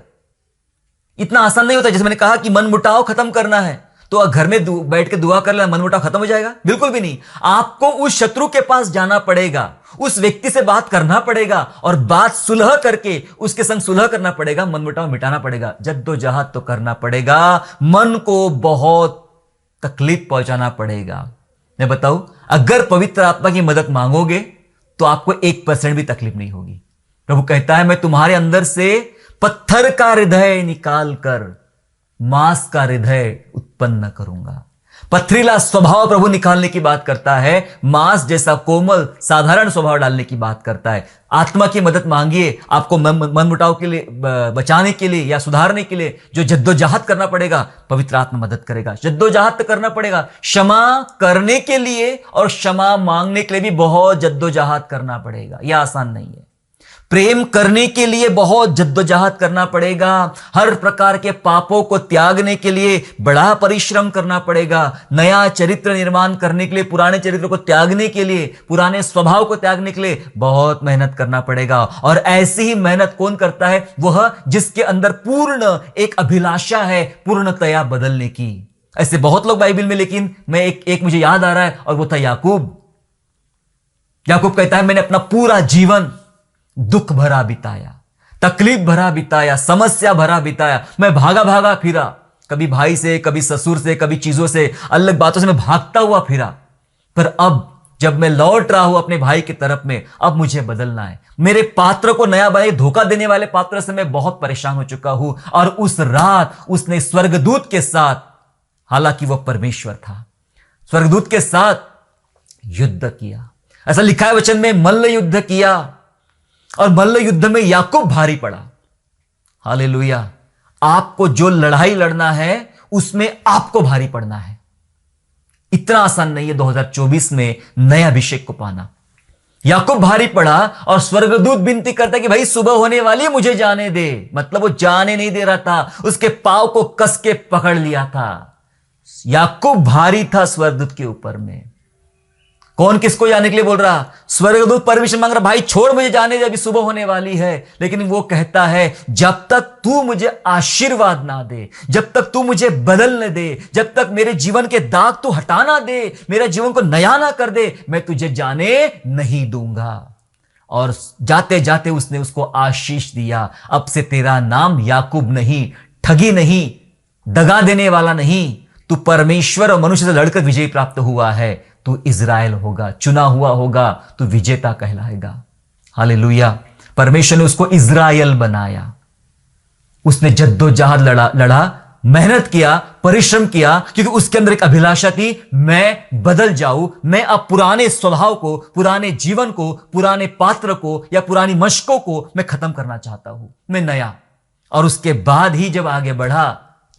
इतना आसान नहीं होता। जैसे मैंने कहा कि मन मुटाव खत्म करना है, तो घर में बैठ के दुआ कर लेना मन मुटाव खत्म हो जाएगा? बिल्कुल भी नहीं। आपको उस शत्रु के पास जाना पड़ेगा, उस व्यक्ति से बात करना पड़ेगा, और बात सुलह करके उसके संग सुलह करना पड़ेगा, मन मुटाव मिटाना पड़ेगा। जद्दोजहद तो करना पड़ेगा, मन को बहुत तकलीफ पहुंचाना पड़ेगा। मैं बताऊं, अगर पवित्र आत्मा की मदद मांगोगे तो आपको 1% भी तकलीफ नहीं होगी। प्रभु कहता है मैं तुम्हारे अंदर से पत्थर का हृदय निकाल कर मांस का हृदय उत्पन्न करूंगा। पथरीला स्वभाव प्रभु निकालने की बात करता है, मांस जैसा कोमल साधारण स्वभाव डालने की बात करता है। आत्मा की मदद मांगिए, आपको मन मुटाव के लिए, बचाने के लिए या सुधारने के लिए जो जद्दोजहद करना पड़ेगा, पवित्र आत्मा मदद करेगा। जद्दोजहद करना पड़ेगा, क्षमा करने के लिए और क्षमा मांगने के लिए भी बहुत जद्दोजहद करना पड़ेगा। यह आसान नहीं है। प्रेम करने के लिए बहुत जद्दोजहद करना पड़ेगा। हर प्रकार के पापों को त्यागने के लिए बड़ा परिश्रम करना पड़ेगा। नया चरित्र निर्माण करने के लिए, पुराने चरित्र को त्यागने के लिए, पुराने स्वभाव को त्यागने के लिए बहुत मेहनत करना पड़ेगा। और ऐसी ही मेहनत कौन करता है? वह जिसके अंदर पूर्ण एक अभिलाषा है पूर्णतया बदलने की। ऐसे बहुत लोग बाइबल में, लेकिन मैं एक मुझे याद आ रहा है, और वो था याकूब। याकूब कहता है मैंने अपना पूरा जीवन दुख भरा बिताया, तकलीफ भरा बिताया, समस्या भरा बिताया। मैं भागा भागा फिरा, कभी भाई से, कभी ससुर से, कभी चीजों से, अलग बातों से मैं भागता हुआ फिरा। पर अब जब मैं लौट रहा हूं अपने भाई की तरफ में, अब मुझे बदलना है। मेरे पात्र को नया बनाए। धोखा देने वाले पात्र से मैं बहुत परेशान हो चुका हूं। और उस रात उसने स्वर्गदूत के साथ, हालांकि वह परमेश्वर था, स्वर्गदूत के साथ युद्ध किया। ऐसा लिखा है वचन में, मल्ल युद्ध किया, और मल्ल युद्ध में याकूब भारी पड़ा। हालेलुया। आपको जो लड़ाई लड़ना है उसमें आपको भारी पड़ना है। इतना आसान नहीं है 2024 में नए अभिषेक को पाना। याकूब भारी पड़ा, और स्वर्गदूत विनती करता कि भाई सुबह होने वाली, मुझे जाने दे। मतलब वो जाने नहीं दे रहा था, उसके पांव को कस के पकड़ लिया था। याकूब भारी था स्वर्गदूत के ऊपर में। कौन किसको जाने के लिए बोल रहा? स्वर्गदूत परमिशन मांग रहा, भाई छोड़ मुझे जाने दे, अभी सुबह होने वाली है। लेकिन वो कहता है जब तक तू मुझे आशीर्वाद ना दे, जब तक तू मुझे बदलने दे, जब तक मेरे जीवन के दाग तू हटाना दे, मेरे जीवन को नया ना कर दे, मैं तुझे जाने नहीं दूंगा। और जाते जाते उसने उसको आशीष दिया। अब से तेरा नाम याकूब नहीं, ठगी नहीं, दगा देने वाला नहीं, तू परमेश्वर और मनुष्य से लड़कर विजय प्राप्त हुआ है। तू इज़राइल होगा, चुना हुआ होगा, तू विजेता कहलाएगा। हालेलुया। परमेश्वर ने उसको इज़राइल बनाया। उसने जद्दोजहद लड़ा, मेहनत किया, परिश्रम किया, क्योंकि उसके अंदर एक अभिलाषा थी, मैं बदल जाऊं, मैं अब पुराने स्वभाव को, पुराने जीवन को, पुराने पात्र को या पुरानी मशकों को मैं खत्म करना चाहता हूं, मैं नया। और उसके बाद ही जब आगे बढ़ा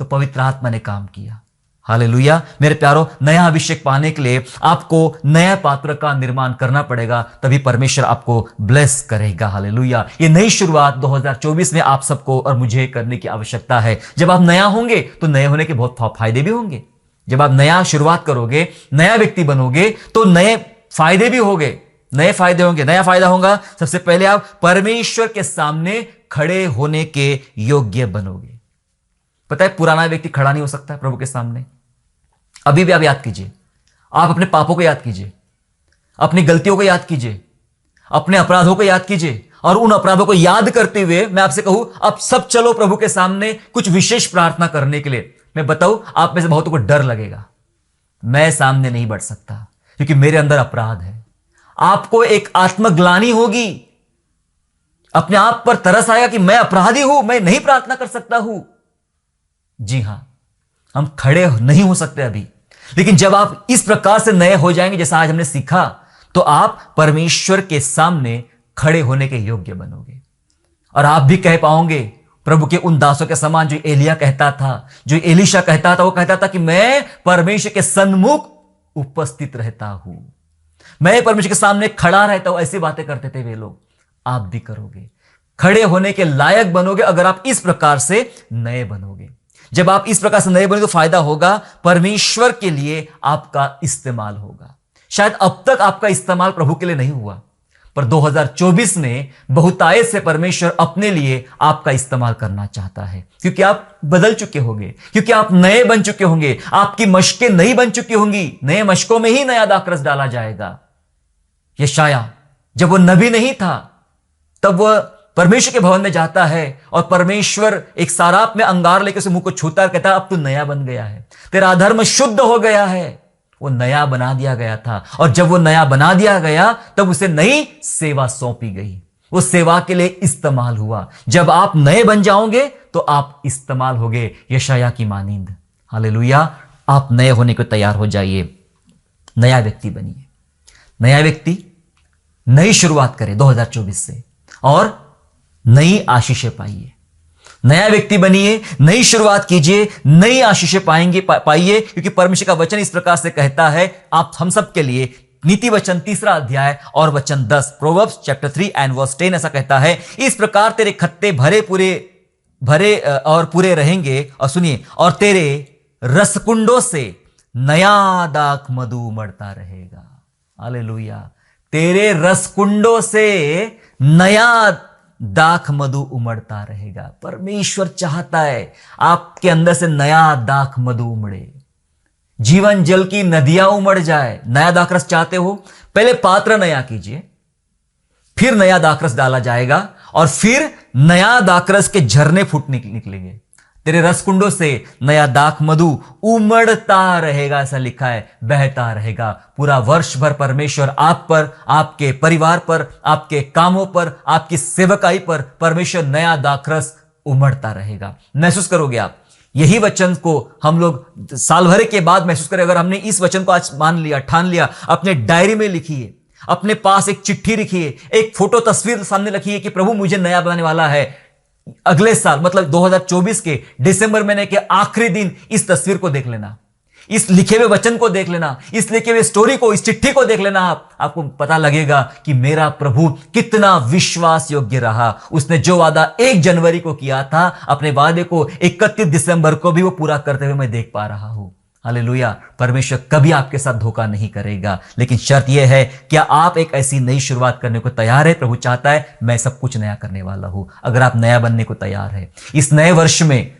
तो पवित्र आत्मा ने काम किया। हालेलुया। मेरे प्यारो, नया अभिषेक पाने के लिए आपको नया पात्र का निर्माण करना पड़ेगा, तभी परमेश्वर आपको ब्लेस करेगा। हालेलुया। ये नई शुरुआत 2024 में आप सबको और मुझे करने की आवश्यकता है। जब आप नया होंगे तो नए होने के बहुत फायदे भी होंगे। जब आप नया शुरुआत करोगे, नया व्यक्ति बनोगे, तो नए फायदे भी होंगे, नए फायदे होंगे। नया फायदा होगा, सबसे पहले आप परमेश्वर के सामने खड़े होने के योग्य बनोगे। पता है, पुराना व्यक्ति खड़ा नहीं हो सकता है प्रभु के सामने। अभी भी आप याद कीजिए, आप अपने पापों को याद कीजिए, अपनी गलतियों को याद कीजिए, अपने अपराधों को याद कीजिए, और उन अपराधों को याद करते हुए मैं आपसे कहूं, अब सब चलो प्रभु के सामने कुछ विशेष प्रार्थना करने के लिए। मैं बताऊं, आप में से बहुतों को डर लगेगा, मैं सामने नहीं बढ़ सकता क्योंकि मेरे अंदर अपराध है। आपको एक आत्मग्लानि होगी, अपने आप पर तरस आएगा कि मैं अपराधी हूं, मैं नहीं प्रार्थना कर सकता हूं। जी हां, हम खड़े नहीं हो सकते अभी, लेकिन जब आप इस प्रकार से नए हो जाएंगे जैसा आज हमने सीखा, तो आप परमेश्वर के सामने खड़े होने के योग्य बनोगे। और आप भी कह पाओगे प्रभु के उन दासों के समान, जो एलिया कहता था, जो एलीशा कहता था। वो कहता था कि मैं परमेश्वर के सन्मुख उपस्थित रहता हूं, मैं परमेश्वर के सामने खड़ा रहता हूं। ऐसी बातें करते थे वे लोग। आप भी करोगे, खड़े होने के लायक बनोगे अगर आप इस प्रकार से नए बनोगे। जब आप इस प्रकार से नए बने तो फायदा होगा, परमेश्वर के लिए आपका इस्तेमाल होगा। शायद अब तक आपका इस्तेमाल प्रभु के लिए नहीं हुआ, पर 2024 में बहुतायत से परमेश्वर अपने लिए आपका इस्तेमाल करना चाहता है, क्योंकि आप बदल चुके होंगे, क्योंकि आप नए बन चुके होंगे, आपकी मशकें नई बन चुकी होंगी। नए मशकों में ही नया दाखरस डाला जाएगा। यशाया जब वो नबी नहीं था, तब वह परमेश्वर के भवन में जाता है और परमेश्वर एक साराप में अंगार लेकर उसे मुंह को छूता है, कहता है अब तू नया बन गया है, तेरा अधर्म शुद्ध हो गया है। वो नया बना दिया गया था, और जब वो नया बना दिया गया तब उसे नई सेवा सौंपी गई। वो सेवा के लिए इस्तेमाल हुआ। जब आप नए बन जाओगे तो आप इस्तेमाल होगे, यशाया की मानिंद। हालेलुया। आप नए होने को तैयार हो जाइए, नया व्यक्ति बनिए। नया व्यक्ति नई शुरुआत करे 2024 से, और नई आशीषें पाइए। नया व्यक्ति बनिए, नई शुरुआत कीजिए, नई आशीषें पाइए, क्योंकि परमेश्वर का वचन इस प्रकार से कहता है आप हम सब के लिए। नीति वचन 3 अध्याय और वचन 10, प्रोवर्ब्स चैप्टर 3 एंड वर्स 10 ऐसा कहता है, इस प्रकार तेरे खत्ते भरे और पूरे रहेंगे। और सुनिए, और तेरे रसकुंडों से नया दाख मधु उमड़ता रहेगा। हालेलुया। तेरे रसकुंडों से नया दाख मधु उमड़ता रहेगा। परमेश्वर चाहता है आपके अंदर से नया दाख मधु उमड़े, जीवन जल की नदियां उमड़ जाए। नया दाखरस चाहते हो, पहले पात्र नया कीजिए, फिर नया दाखरस डाला जाएगा, और फिर नया दाखरस के झरने फूट निकलेंगे। तेरे रसकुंडों से नया दाख मधु उमड़ता रहेगा, ऐसा लिखा है, बहता रहेगा। पूरा वर्ष भर परमेश्वर आप पर, आपके परिवार पर, आपके कामों पर, आपकी सेवकाई पर परमेश्वर नया दाखरस उमड़ता रहेगा। महसूस करोगे आप। यही वचन को हम लोग साल भर के बाद महसूस करें। अगर हमने इस वचन को आज मान लिया, ठान लिया, अपने डायरी में लिखिए, अपने पास एक चिट्ठी लिखिए, एक फोटो तस्वीर सामने रखिए कि प्रभु मुझे नया बनाने वाला है। अगले साल मतलब 2024 के दिसंबर महीने के आखिरी दिन इस तस्वीर को देख लेना, इस लिखे हुए वचन को देख लेना, इस लिखे हुए स्टोरी को, इस चिट्ठी को देख लेना। आपको पता लगेगा कि मेरा प्रभु कितना विश्वास योग्य रहा। उसने जो वादा 1 जनवरी को किया था, अपने वादे को 31 दिसंबर को भी वो पूरा करते हुए मैं देख पा रहा हूं। हालेलुया। परमेश्वर कभी आपके साथ धोखा नहीं करेगा, लेकिन शर्त यह है क्या आप एक ऐसी नई शुरुआत करने को तैयार है। प्रभु चाहता है मैं सब कुछ नया करने वाला हूं। अगर आप नया बनने को तैयार है, इस नए वर्ष में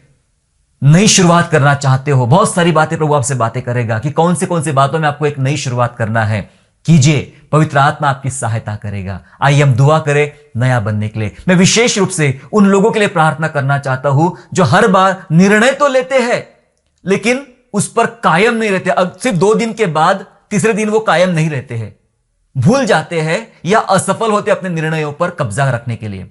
नई शुरुआत करना चाहते हो, बहुत सारी बातें प्रभु आपसे बातें करेगा कि कौन सी बातों में आपको एक नई शुरुआत करना है। कीजिए, पवित्र आत्मा आपकी सहायता करेगा। आइए हम दुआ करें नया बनने के लिए। मैं विशेष रूप से उन लोगों के लिए प्रार्थना करना चाहता हूं जो हर बार निर्णय तो लेते हैं लेकिन उस पर कायम नहीं रहते। अब सिर्फ 2 दिन के बाद तीसरे दिन वो कायम नहीं रहते हैं, भूल जाते हैं या असफल होते अपने निर्णयों पर कब्जा रखने के लिए।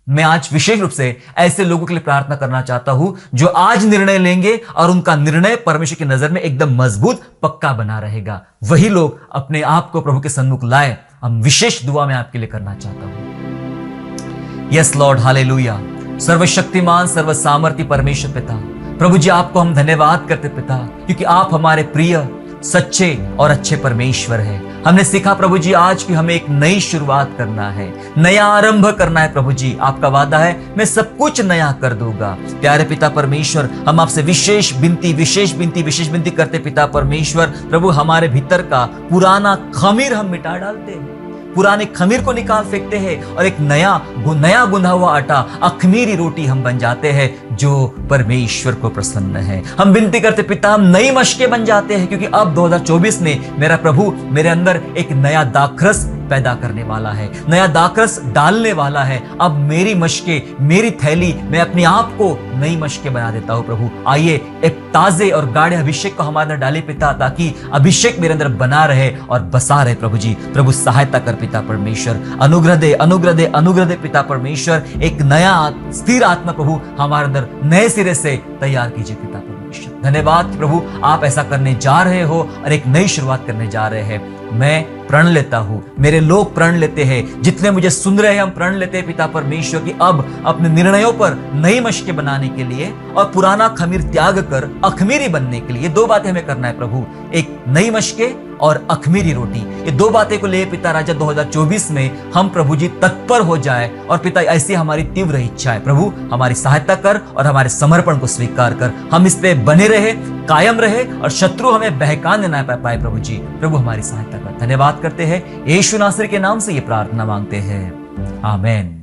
मैं आज विशेष रूप से ऐसे लोगों के लिए प्रार्थना करना चाहता हूं जो आज निर्णय लेंगे और उनका निर्णय परमेश्वर की नजर में एकदम मजबूत पक्का बना रहेगा। वही लोग अपने आप को प्रभु के सन्मुख लाए। हम विशेष दुआ में आपके लिए करना चाहता हूं। Yes Lord, hallelujah. सर्वशक्तिमान सर्व सामर्थी परमेश्वर पिता, प्रभु जी आपको हम धन्यवाद करते पिता, क्योंकि आप हमारे प्रिय, सच्चे और अच्छे परमेश्वर है। हमने सीखा प्रभु जी आज कि हमें एक नई शुरुआत करना है, नया आरंभ करना है। प्रभु जी आपका वादा है मैं सब कुछ नया कर दूंगा। प्यारे पिता परमेश्वर, हम आपसे विशेष विनती करते पिता परमेश्वर। प्रभु हमारे भीतर का पुराना खमीर हम मिटा डालते हैं, पुराने खमीर को निकाल फेंकते हैं और एक नया गुंधा हुआ आटा, अखमीरी रोटी हम बन जाते हैं जो परमेश्वर को प्रसन्न है। हम विनती करते पिता, हम नई मशके बन जाते हैं, क्योंकि अब 2024 ने मेरा प्रभु मेरे अंदर एक नया दाखरस पैदा करने वाला है, नया दाखरस डालने वाला है। अब मेरी मशके, मेरी थैली, मैं अपने आप को नई मशके बना देता हूं। प्रभु आइए एक ताजे और गाढ़े अभिषेक को हमारे अंदर डाले पिता, ताकि अभिषेक मेरे अंदर बना रहे और बसा रहे। प्रभु जी, प्रभु सहायता कर पिता परमेश्वर, अनुग्रह दे पिता परमेश्वर। एक नया स्थिर आत्मा प्रभु हमारे अंदर नए सिरे से तैयार कीजिए पिता परमेश्वर। धन्यवाद प्रभु, आप ऐसा करने जा रहे हो और एक नई शुरुआत करने जा रहे हैं। मैं प्रण लेता हूं, मेरे लोग प्रण लेते हैं, जितने मुझे सुन रहे हैं हम प्रण लेते हैं पिता परमेश्वर की अब अपने निर्णयों पर नई मशके बनाने के लिए और पुराना खमीर त्याग कर अखमीरी बनने के लिए 2 बातें हमें करना है प्रभु, एक नई मशके और अखमीरी रोटी। ये 2 बातें को ले पिता राजा 2024 में हम प्रभु जी तत्पर हो जाए। और पिता ऐसी हमारी तीव्र इच्छा है प्रभु, हमारी सहायता कर और हमारे समर्पण को स्वीकार कर, हम इस पे बने रहे, कायम रहे और शत्रु हमें बहकाने ना पाए। प्रभु जी, प्रभु हमारी सहायता कर। धन्यवाद करते हैं, यीशु नासरी के नाम से ये प्रार्थना मांगते हैं, आमेन।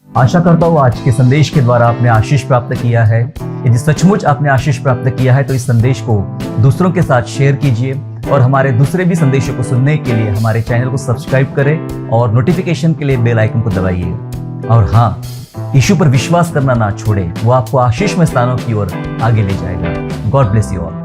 आशा करता हूँ आज के संदेश के द्वारा आपने आशीष प्राप्त किया है। यदि सचमुच आपने आशीष प्राप्त किया है तो इस संदेश को दूसरों के साथ शेयर कीजिए और हमारे दूसरे भी संदेशों को सुनने के लिए हमारे चैनल को सब्सक्राइब करें और नोटिफिकेशन के लिए बेल आइकन को दबाइए। और हाँ, यीशु पर विश्वास करना ना छोड़ें, वो आपको आशीषमय स्थानों की ओर आगे ले जाएगा। God bless you all.